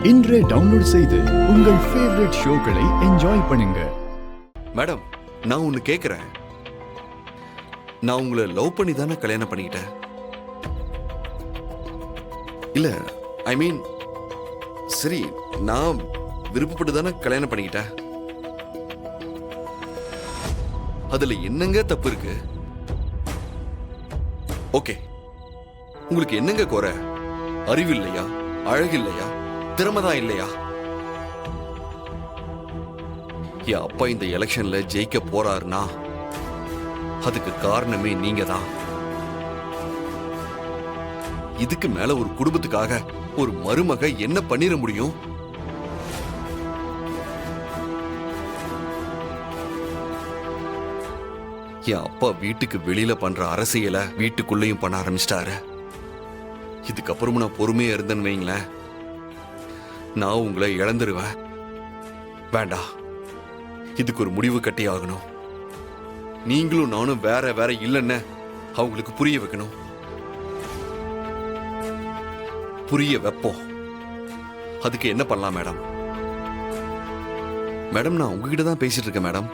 இன்றே டவுன்லோட் செய்து உங்கள் ஃபேவரட் ஷோக்களை என்ஜாய் பண்ணுங்க. மேடம், நான் ஒன்னு கேக்குறேன். நான் உங்களை லவ் பண்ணி தானே கல்யாணம் பண்ணிக்கிட்டேன். இல்ல, ஐ மீன், சரி, நான் விருப்பப்பட்டு தானே கல்யாணம் பண்ணிக்கிட்டேன். அதுல என்னங்க தப்பு இருக்கு? ஓகே, உங்களுக்கு என்னங்க குறை? அறிவு இல்லையா? அழகு இல்லையா? திறமைதான் இல்லையா? என் அப்பா இந்த எலெக்ஷன்ல ஜெயிக்க போறாருன்னா அதுக்கு காரணமே நீங்க தான். இதுக்கு மேல ஒரு குடும்பத்துக்காக ஒரு மருமக என்ன பண்ணிர முடியும்? என் அப்பா வீட்டுக்கு வெளியில பண்ற அரசியலை வீட்டுக்குள்ளேயும் பண்ண ஆரம்பிச்சிட்டாரு. இதுக்கப்புறமும் நான் பொறுமையா இருந்தேன்னு வைங்களேன், நான் உங்களை இழந்துருவேன். வேண்டாம், இதுக்கு ஒரு முடிவு கட்டி ஆகணும். நீங்களும் நானும் வேற வேற இல்லைன்னு அவங்களுக்கு புரிய வைக்கணும். புரிய வைப்போம். அதுக்கு என்ன பண்ணலாம் மேடம்? மேடம், நான் உங்ககிட்ட தான் பேசிட்டு இருக்கேன் மேடம்.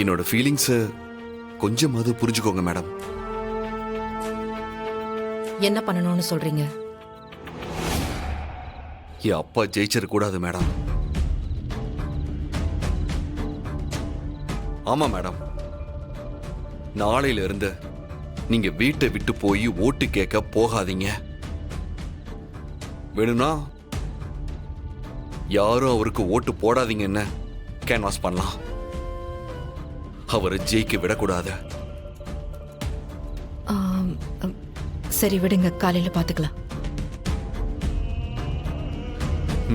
என்னோட ஃபீலிங்ஸ் கொஞ்சமாவது புரிஞ்சுக்கோங்க மேடம். என்ன பண்ணணும்னு சொல்றீங்க? என் அப்பா ஜெயிச்சிட கூடாது மேடம். ஆமா மேடம், நாளையில இருந்து நீங்க வீட்டை விட்டு போய் ஓட்டு கேட்க போகாதீங்க. வேணும்னா யாரும் அவருக்கு ஓட்டு போடாதீங்கன்னு கேன்வாஸ் பண்ணலாம். அவரை ஜெயிக்க விடக்கூடாது. சரி, விடுங்க, காலையில பாத்துக்கலாம்.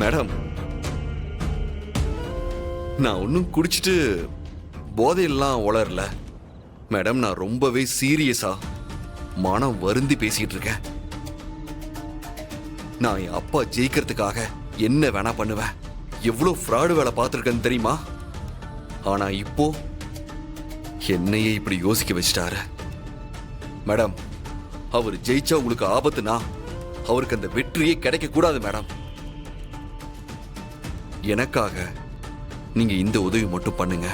மேடம், நான் ஒன்னும் குடிச்சிட்டு போதையெல்லாம் உளரல மேடம். நான் ரொம்பவே சீரியஸா மனம் வருந்தி பேசிட்டு இருக்கேன். நான் என் அப்பா ஜெயிக்கிறதுக்காக என்ன வேணா பண்ணுவேன். எவ்வளவு ஃப்ராடு வேலை பார்த்துருக்கேன்னு தெரியுமா? ஆனா இப்போ என்னையே இப்படி யோசிக்க வச்சிட்டாரு. மேடம், அவர் ஜெயிச்சா உங்களுக்கு ஆபத்துனா அவருக்கு அந்த வெற்றியே கிடைக்க கூடாது மேடம். எனக்காக நீங்க இந்த உதவி மட்டும் பண்ணுங்க.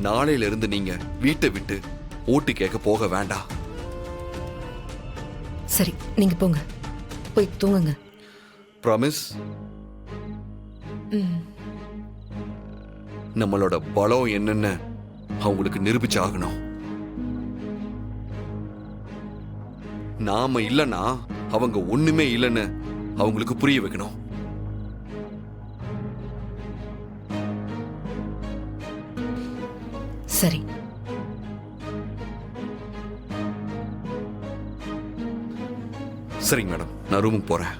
நாளையில இருந்து நீங்க வீட்டை விட்டு ஓட்டு கேட்க போக வேண்டாம். சரி, நீங்க போங்க, போய் தூங்குங்க. ப்ராமிஸ்? நம்மளோட பலம் என்னன்னு அவங்களுக்கு நிரூபிச்சாகணும். நாம இல்லைன்னா அவங்க ஒண்ணுமே இல்லைன்னு அவங்களுக்கு புரிய வைக்கணும். சரி. சரிங்க மேடம், நான் ரூமுக்கு போறேன்.